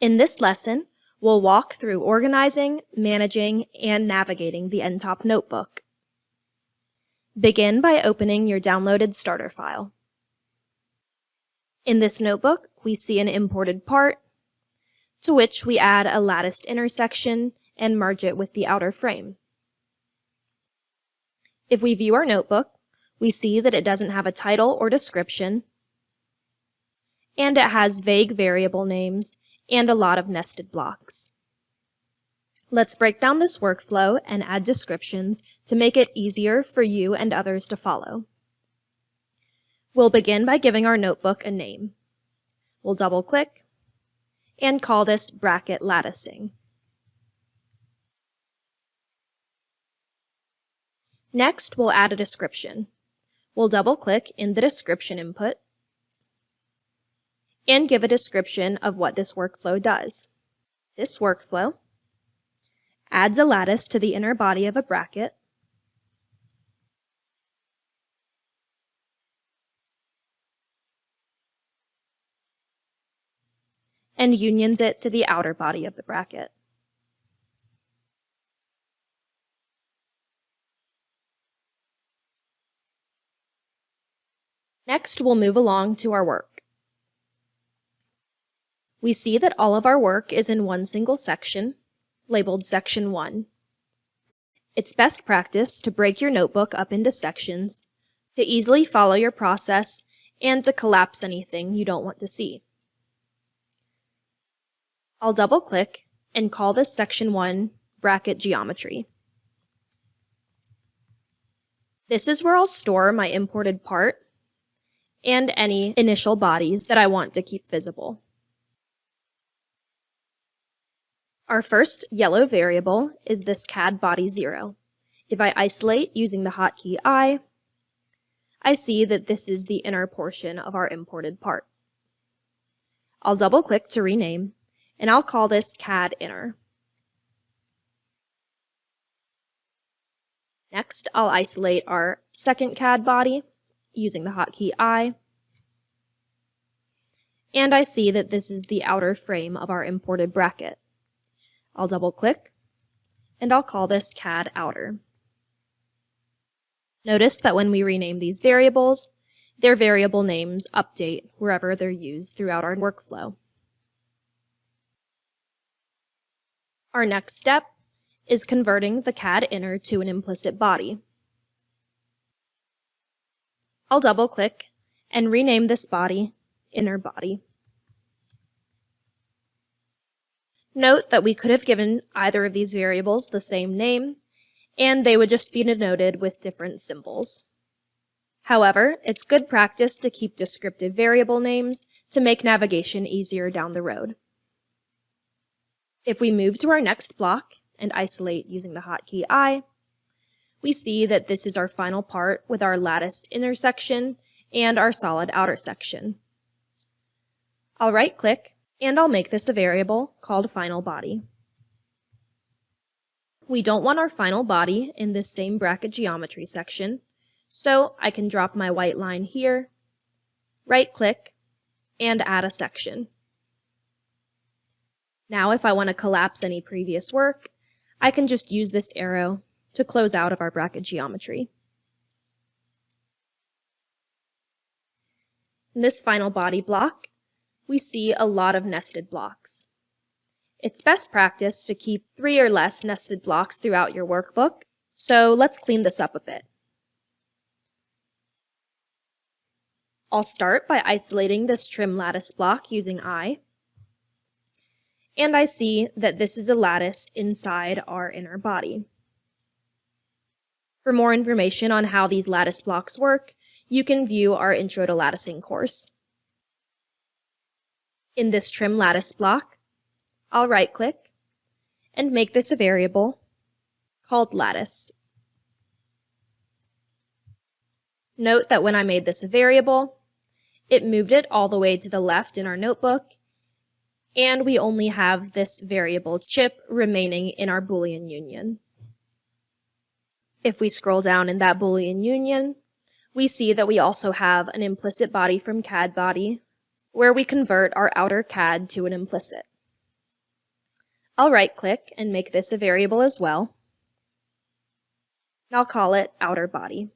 In this lesson, we'll walk through organizing, managing, and navigating the nTop notebook. Begin by opening your downloaded starter file. In this notebook, we see an imported part, to which we add a latticed intersection and merge it with the outer frame. If we view our notebook, we see that it doesn't have a title or description, and it has vague variable names and a lot of nested blocks. Let's break down this workflow and add descriptions to make it easier for you and others to follow. We'll begin by giving our notebook a name. We'll double-click and call this bracket latticing. Next, we'll add a description. We'll double-click in the description input and give a description of what this workflow does. This workflow adds a lattice to the inner body of a bracket and unions it to the outer body of the bracket. Next, we'll move along to our work. We see that all of our work is in one single section, labeled Section 1. It's best practice to break your notebook up into sections to easily follow your process and to collapse anything you don't want to see. I'll double-click and call this Section 1 bracket geometry. This is where I'll store my imported part and any initial bodies that I want to keep visible. Our first yellow variable is this CAD body 0. If I isolate using the hotkey I see that this is the inner portion of our imported part. I'll double-click to rename, and I'll call this CAD inner. Next, I'll isolate our second CAD body using the hotkey I, and I see that this is the outer frame of our imported bracket. I'll double-click, and I'll call this CAD outer. Notice that when we rename these variables, their variable names update wherever they're used throughout our workflow. Our next step is converting the CAD inner to an implicit body. I'll double-click and rename this body inner body. Note that we could have given either of these variables the same name, and they would just be denoted with different symbols. However, it's good practice to keep descriptive variable names to make navigation easier down the road. If we move to our next block and isolate using the hotkey I, we see that this is our final part with our lattice intersection and our solid outer section. I'll right-click and I'll make this a variable called final body. We don't want our final body in this same bracket geometry section, so I can drop my white line here, right-click, and add a section. Now, if I want to collapse any previous work, I can just use this arrow to close out of our bracket geometry. In this final body block, we see a lot of nested blocks. It's best practice to keep 3 or less nested blocks throughout your workbook, so let's clean this up a bit. I'll start by isolating this trim lattice block using I, and I see that this is a lattice inside our inner body. For more information on how these lattice blocks work, you can view our Intro to Latticing course. In this trim lattice block, I'll right-click and make this a variable called lattice. Note that when I made this a variable, it moved it all the way to the left in our notebook, and we only have this variable chip remaining in our Boolean union. If we scroll down in that Boolean union, we see that we also have an implicit body from CAD body, where we convert our outer CAD to an implicit. I'll right-click and make this a variable as well. And I'll call it outer body.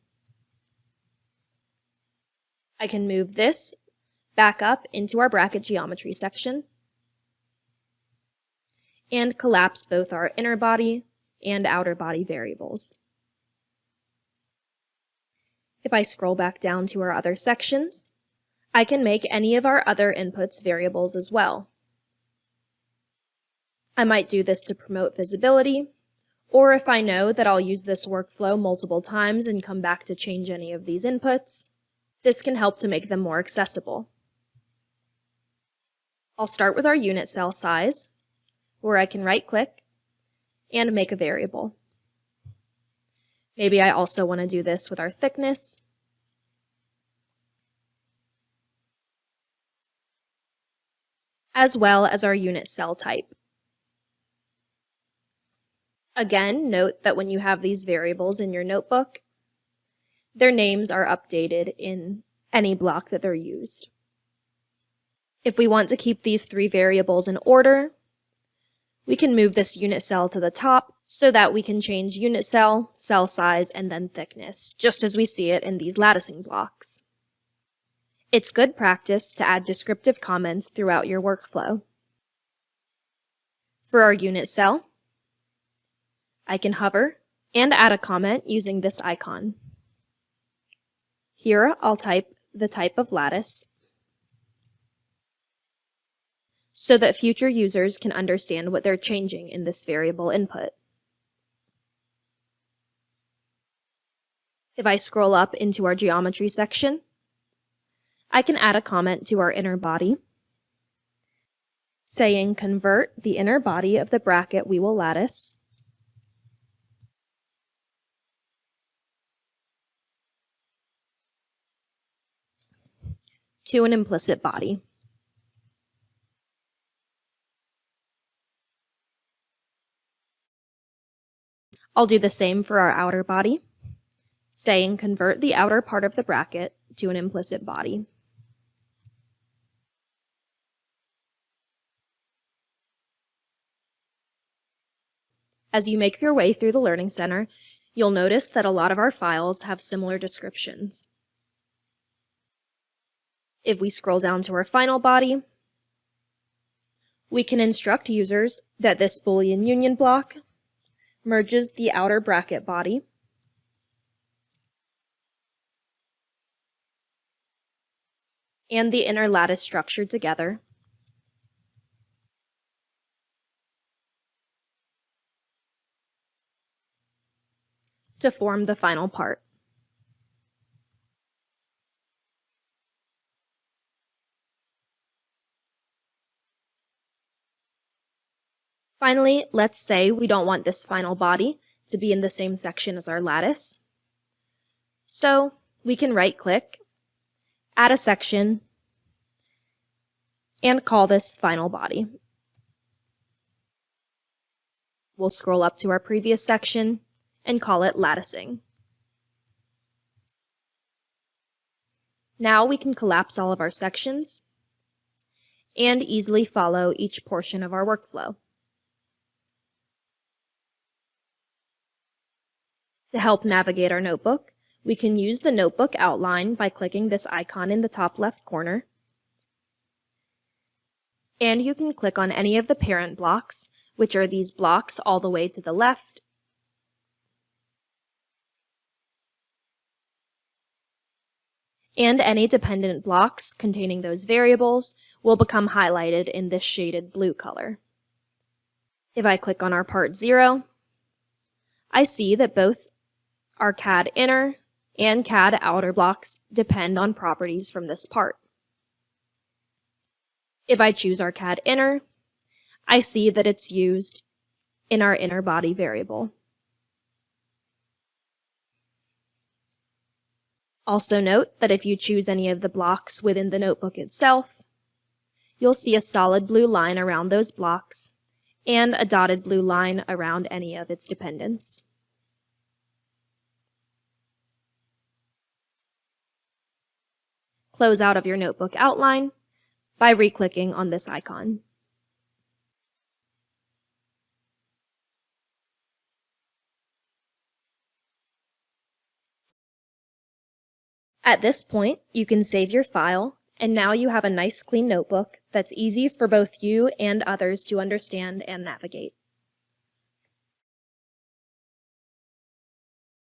I can move this back up into our bracket geometry section and collapse both our inner body and outer body variables. If I scroll back down to our other sections, I can make any of our other inputs variables as well. I might do this to promote visibility, or if I know that I'll use this workflow multiple times and come back to change any of these inputs, this can help to make them more accessible. I'll start with our unit cell size, where I can right-click and make a variable. Maybe I also want to do this with our thickness, as well as our unit cell type. Again, note that when you have these variables in your notebook, their names are updated in any block that they're used. If we want to keep these 3 variables in order, we can move this unit cell to the top so that we can change unit cell, cell size, and then thickness, just as we see it in these latticing blocks. It's good practice to add descriptive comments throughout your workflow. For our unit cell, I can hover and add a comment using this icon. Here, I'll type the type of lattice so that future users can understand what they're changing in this variable input. If I scroll up into our geometry section, I can add a comment to our inner body saying convert the inner body of the bracket we will lattice to an implicit body. I'll do the same for our outer body, saying convert the outer part of the bracket to an implicit body. As you make your way through the Learning Center, you'll notice that a lot of our files have similar descriptions. If we scroll down to our final body, we can instruct users that this Boolean union block merges the outer bracket body and the inner lattice structure together to form the final part. Finally, let's say we don't want this final body to be in the same section as our lattice. So we can right-click, add a section, and call this final body. We'll scroll up to our previous section and call it latticing. Now we can collapse all of our sections and easily follow each portion of our workflow. To help navigate our notebook, we can use the notebook outline by clicking this icon in the top left corner. And you can click on any of the parent blocks, which are these blocks all the way to the left, and any dependent blocks containing those variables will become highlighted in this shaded blue color. If I click on our part 0, I see that both our CAD inner and CAD outer blocks depend on properties from this part. If I choose our CAD inner, I see that it's used in our inner body variable. Also note that if you choose any of the blocks within the notebook itself, you'll see a solid blue line around those blocks and a dotted blue line around any of its dependents. Close out of your notebook outline by re-clicking on this icon. At this point, you can save your file, and now you have a nice clean notebook that's easy for both you and others to understand and navigate.